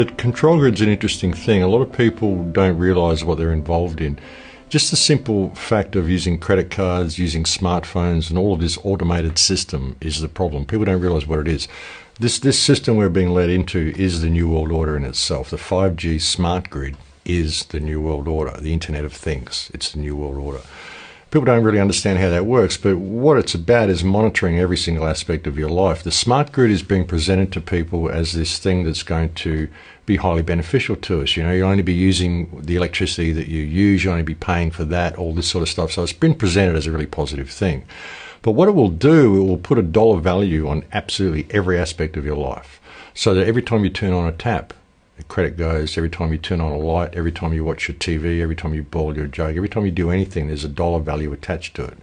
But control grid's an interesting thing. A lot of people don't realise what they're involved in. Just the simple fact of using credit cards, using smartphones, and all of this automated system is the problem. People don't realise what it is. This system we're being led into is the New World Order in itself. The 5G smart grid is the New World Order, the Internet of Things. It's the New World Order. People don't really understand how that works, but what it's about is monitoring every single aspect of your life. The smart grid is being presented to people as this thing that's going to be highly beneficial to us. You know, you'll only be using the electricity that you use, you'll only be paying for that, all this sort of stuff. So it's been presented as a really positive thing. But what it will do, it will put a dollar value on absolutely every aspect of your life. So that every time you turn on a tap, the credit goes. Every time you turn on a light, every time you watch your TV, every time you boil your jug, every time you do anything, there's a dollar value attached to it.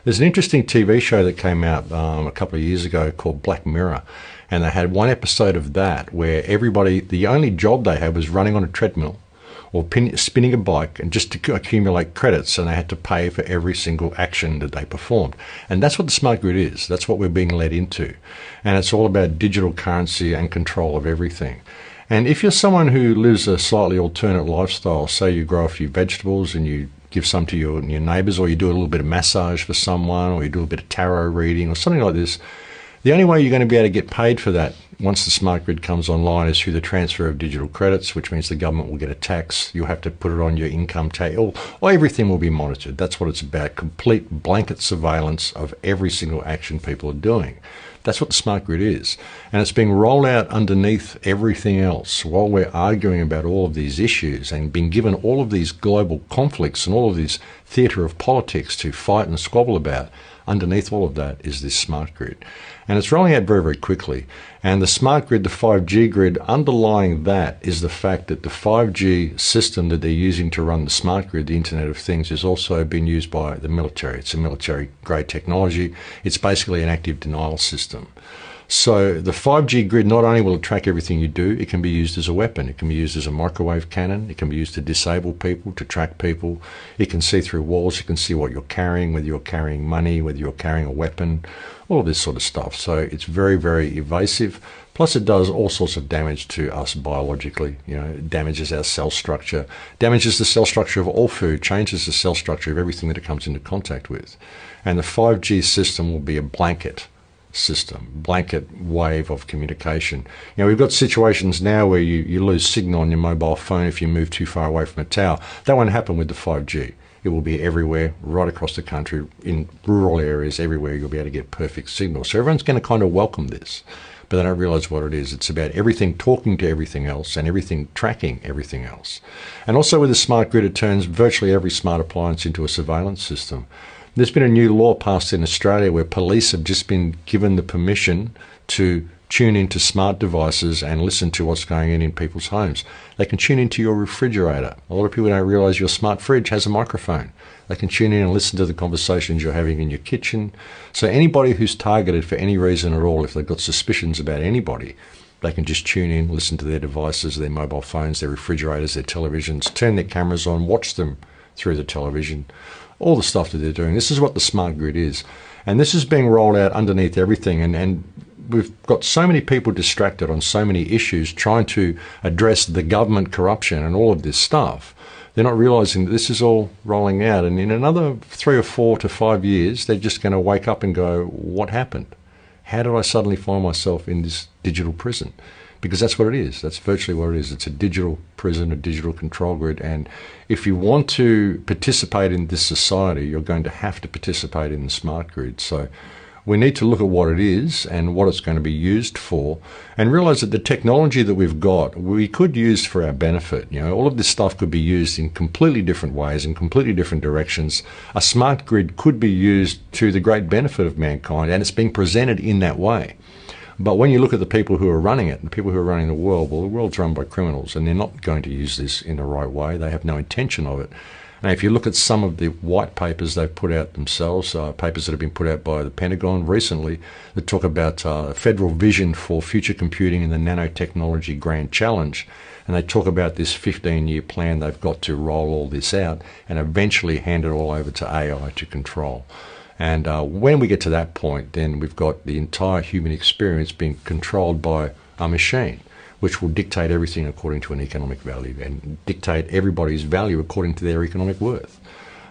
There's an interesting TV show that came out a couple of years ago called Black Mirror, and they had one episode of that where everybody, the only job they had was running on a treadmill or spinning a bike and just to accumulate credits, and they had to pay for every single action that they performed. And that's what the smart grid is. That's what we're being led into. And it's all about digital currency and control of everything. And if you're someone who lives a slightly alternate lifestyle, say you grow a few vegetables and you give some to your neighbours, or you do a little bit of massage for someone, or you do a bit of tarot reading or something like this, the only way you're going to be able to get paid for that once the smart grid comes online is through the transfer of digital credits, which means the government will get a tax. You'll have to put it on your income tax, or everything will be monitored. That's what it's about, complete blanket surveillance of every single action people are doing. That's what the smart grid is. And it's being rolled out underneath everything else while we're arguing about all of these issues and being given all of these global conflicts and all of this theatre of politics to fight and squabble about. Underneath all of that is this smart grid. And it's rolling out very, very quickly. And the smart grid, the 5G grid, underlying that is the fact that the 5G system that they're using to run the smart grid, the Internet of Things, is also being used by the military. It's a military-grade technology. It's basically an active denial system. So the 5G grid not only will track everything you do, it can be used as a weapon. It can be used as a microwave cannon. It can be used to disable people, to track people. It can see through walls. It can see what you're carrying, whether you're carrying money, whether you're carrying a weapon, all of this sort of stuff. So it's very, very evasive. Plus it does all sorts of damage to us biologically. You know, it damages our cell structure, damages the cell structure of all food, changes the cell structure of everything that it comes into contact with. And the 5G system will be a blanket system, blanket wave of communication. You know, we've got situations now where you lose signal on your mobile phone if you move too far away from a tower. That won't happen with the 5G. It will be everywhere, right across the country, in rural areas, everywhere you'll be able to get perfect signal. So everyone's going to kind of welcome this, but they don't realise what it is. It's about everything talking to everything else and everything tracking everything else. And also with the smart grid, it turns virtually every smart appliance into a surveillance system. There's been a new law passed in Australia where police have just been given the permission to tune into smart devices and listen to what's going on in people's homes. They can tune into your refrigerator. A lot of people don't realise your smart fridge has a microphone. They can tune in and listen to the conversations you're having in your kitchen. So anybody who's targeted for any reason at all, if they've got suspicions about anybody, they can just tune in, listen to their devices, their mobile phones, their refrigerators, their televisions, turn their cameras on, watch them through the television, all the stuff that they're doing. This is what the smart grid is. And this is being rolled out underneath everything. And we've got so many people distracted on so many issues trying to address the government corruption and all of this stuff. They're not realising that this is all rolling out. And in another 3 or 4 to 5 years, they're just going to wake up and go, what happened? How did I suddenly find myself in this digital prison? Because that's what it is. That's virtually what it is. It's a digital prison, a digital control grid. And if you want to participate in this society, you're going to have to participate in the smart grid. So we need to look at what it is and what it's going to be used for, and realise that the technology that we've got, we could use for our benefit. You know, all of this stuff could be used in completely different ways, in completely different directions. A smart grid could be used to the great benefit of mankind, and it's being presented in that way. But when you look at the people who are running it, the people who are running the world, well, the world's run by criminals, and they're not going to use this in the right way. They have no intention of it. And if you look at some of the white papers they've put out themselves, papers that have been put out by the Pentagon recently that talk about federal vision for future computing and the nanotechnology grand challenge, and they talk about this 15-year plan they've got to roll all this out and eventually hand it all over to AI to control. And when we get to that point, then we've got the entire human experience being controlled by a machine, which will dictate everything according to an economic value and dictate everybody's value according to their economic worth.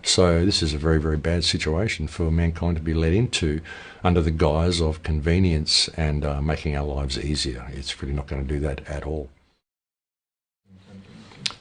So this is a very, very bad situation for mankind to be led into under the guise of convenience and making our lives easier. It's really not going to do that at all.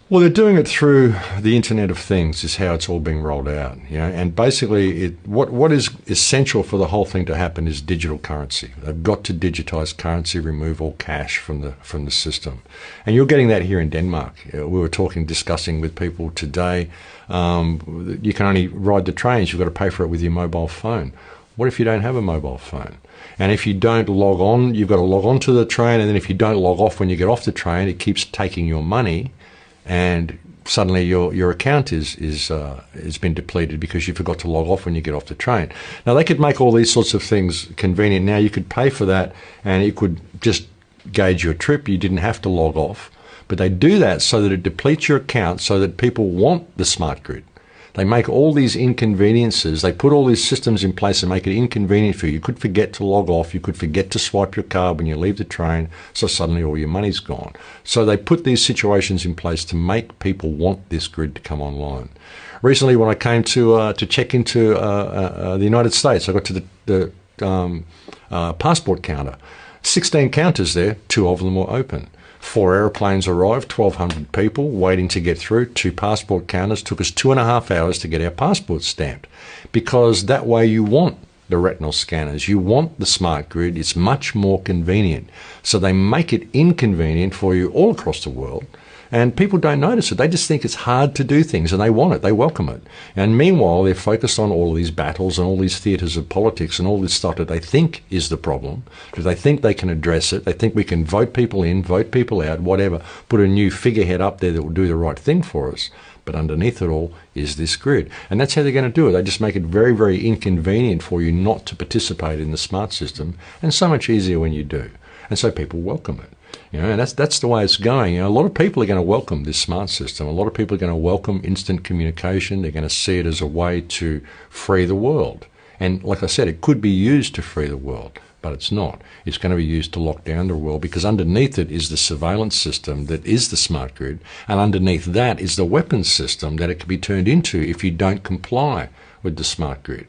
Well, they're doing it through the Internet of Things is how it's all being rolled out, and basically what is essential for the whole thing to happen is digital currency. They've got to digitize currency, remove all cash from the system. And you're getting that here in Denmark. We were discussing with people today, you can only ride the trains, you've got to pay for it with your mobile phone. What if you don't have a mobile phone? And if you don't log on, you've got to log on to the train, and then if you don't log off when you get off the train, it keeps taking your money, and suddenly your account has been depleted because you forgot to log off when you get off the train. Now, they could make all these sorts of things convenient. Now, you could pay for that, and it could just gauge your trip. You didn't have to log off. But they do that so that it depletes your account so that people want the smart grid. They make all these inconveniences. They put all these systems in place and make it inconvenient for you. You could forget to log off. You could forget to swipe your card when you leave the train. So suddenly all your money's gone. So they put these situations in place to make people want this grid to come online. Recently, when I came to check into the United States, I got to the passport counter. 16 counters there. 2 of them were open. 4 aeroplanes arrived, 1,200 people waiting to get through. 2 passport counters. Took us 2.5 hours to get our passports stamped. Because that way you want the retinal scanners. You want the smart grid. It's much more convenient. So they make it inconvenient for you all across the world. And people don't notice it. They just think it's hard to do things, and they want it. They welcome it. And meanwhile, they're focused on all of these battles and all these theatres of politics and all this stuff that they think is the problem, because they think they can address it. They think we can vote people in, vote people out, whatever, put a new figurehead up there that will do the right thing for us. But underneath it all is this grid. And that's how they're going to do it. They just make it very, very inconvenient for you not to participate in the smart system, and so much easier when you do. And so people welcome it. And that's the way it's going. A lot of people are going to welcome this smart system. A lot of people are going to welcome instant communication. They're going to see it as a way to free the world. And like I said, it could be used to free the world, but it's not. It's going to be used to lock down the world, because underneath it is the surveillance system that is the smart grid, and underneath that is the weapons system that it can be turned into if you don't comply with the smart grid.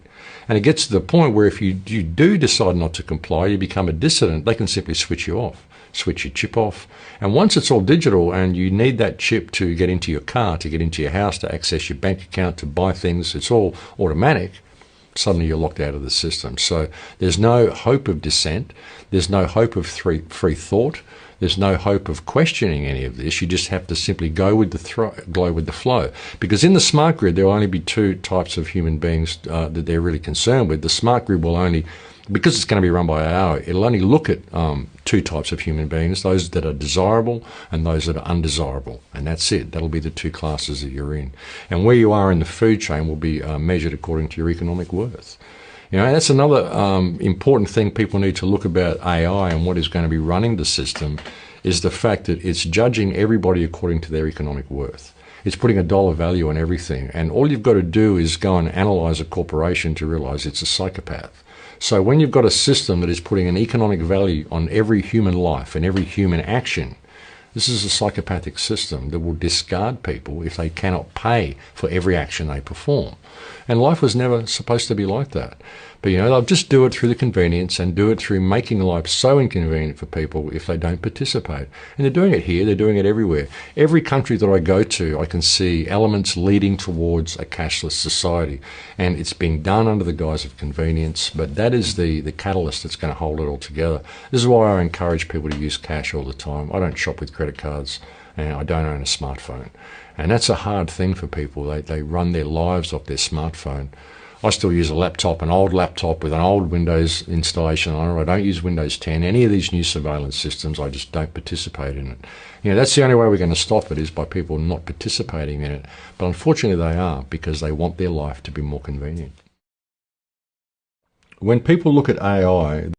And it gets to the point where if you do decide not to comply, you become a dissident, they can simply switch you off. Switch your chip off. And once it's all digital and you need that chip to get into your car, to get into your house, to access your bank account, to buy things, it's all automatic, suddenly you're locked out of the system. So there's no hope of dissent. There's no hope of free thought. There's no hope of questioning any of this. You just have to simply go with the flow. Because in the smart grid, there will only be 2 types of human beings that they're really concerned with. The smart grid will only, because it's going to be run by AI, it'll only look at 2 types of human beings, those that are desirable and those that are undesirable. And that's it. That'll be the 2 classes that you're in. And where you are in the food chain will be measured according to your economic worth. That's another important thing people need to look about AI and what is going to be running the system, is the fact that it's judging everybody according to their economic worth. It's putting a dollar value on everything. And all you've got to do is go and analyze a corporation to realize it's a psychopath. So when you've got a system that is putting an economic value on every human life and every human action, this is a psychopathic system that will discard people if they cannot pay for every action they perform. And life was never supposed to be like that. But, they'll just do it through the convenience and do it through making life so inconvenient for people if they don't participate. And they're doing it here, they're doing it everywhere. Every country that I go to, I can see elements leading towards a cashless society. And it's being done under the guise of convenience, but that is the catalyst that's going to hold it all together. This is why I encourage people to use cash all the time. I don't shop with credit cards, and I don't own a smartphone. And that's a hard thing for people. They run their lives off their smartphone. I still use a laptop, an old laptop with an old Windows installation on it. I don't use Windows 10. Any of these new surveillance systems, I just don't participate in it. That's the only way we're going to stop it, is by people not participating in it. But unfortunately they are, because they want their life to be more convenient. When people look at AI,